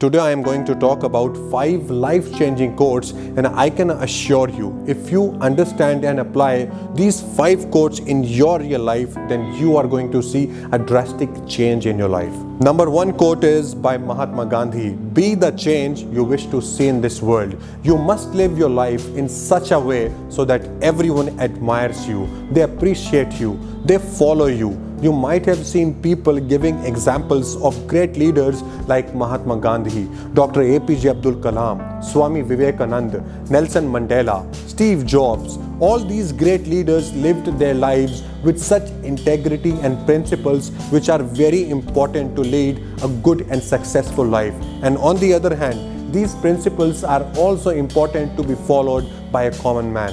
Today I am going to talk about 5 life-changing quotes, and I can assure you, if you understand and apply these 5 quotes in your real life, then you are going to see a drastic change in your life. Number 1 quote is by Mahatma Gandhi. Be the change you wish to see in this world. You must live your life in such a way so that everyone admires you, they appreciate you, they follow you. You might have seen people giving examples of great leaders like Mahatma Gandhi, Dr. APJ Abdul Kalam, Swami Vivekananda, Nelson Mandela, Steve Jobs. All these great leaders lived their lives with such integrity and principles which are very important to lead a good and successful life. And on the other hand, these principles are also important to be followed by a common man.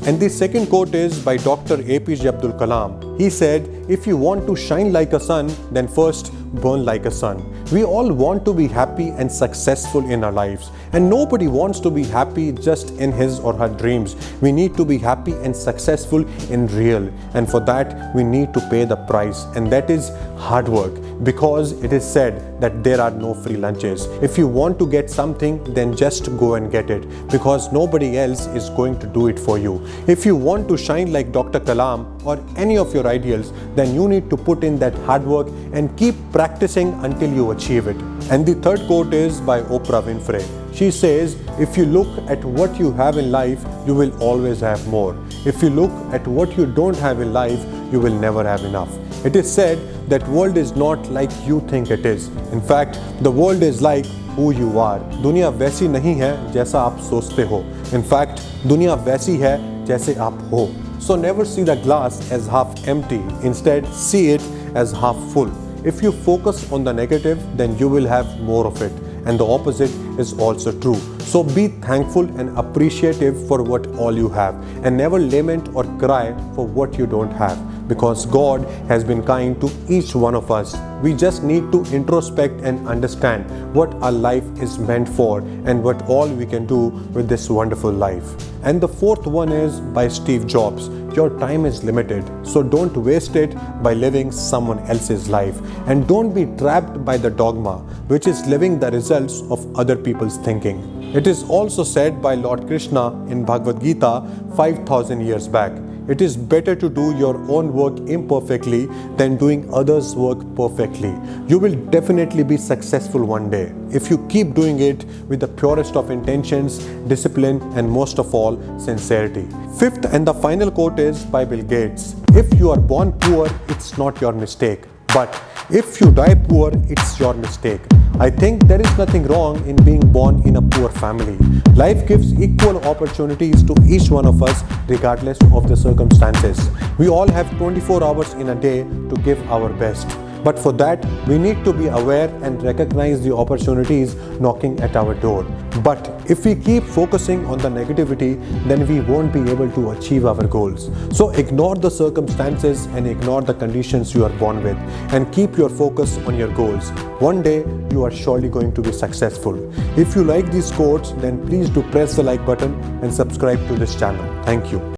And the second quote is by Dr. APJ Abdul Kalam. He said, if you want to shine like a sun, then first burn like a sun. We all want to be happy and successful in our lives. And nobody wants to be happy just in his or her dreams. We need to be happy and successful in real. And for that, we need to pay the price. And that is hard work. Because it is said that there are no free lunches. If you want to get something, then just go and get it. Because nobody else is going to do it for you. If you want to shine like Dr. Kalam or any of your ideals, then you need to put in that hard work and keep practicing until you achieve it. And the third quote is by Oprah Winfrey. She says, if you look at what you have in life, you will always have more. If you look at what you don't have in life, you will never have enough. It is said that world is not like you think it is. In fact, the world is like who you are. दुनिया वैसी नहीं है जैसा आप सोचते हो. In fact, दुनिया वैसी है जैसे आप हो. So never see the glass as half empty. Instead, see it as half full. If you focus on the negative, then you will have more of it. And the opposite is also true. So be thankful and appreciative for what all you have, and never lament or cry for what you don't have, because God has been kind to each one of us. We just need to introspect and understand what our life is meant for and what all we can do with this wonderful life. And the fourth one is by Steve Jobs. Your time is limited, so don't waste it by living someone else's life. And don't be trapped by the dogma, which is living the results of other people's thinking. It is also said by Lord Krishna in Bhagavad Gita 5,000 years back. It is better to do your own work imperfectly than doing others' work perfectly. You will definitely be successful one day if you keep doing it with the purest of intentions, discipline, and most of all, sincerity. Fifth and the final quote is by Bill Gates. If you are born poor, it's not your mistake. But if you die poor, it's your mistake. I think there is nothing wrong in being born in a poor family. Life gives equal opportunities to each one of us regardless of the circumstances. We all have 24 hours in a day to give our best. But for that, we need to be aware and recognize the opportunities knocking at our door. But if we keep focusing on the negativity, then we won't be able to achieve our goals. So ignore the circumstances and ignore the conditions you are born with, and keep your focus on your goals. One day, you are surely going to be successful. If you like these quotes, then please do press the like button and subscribe to this channel. Thank you.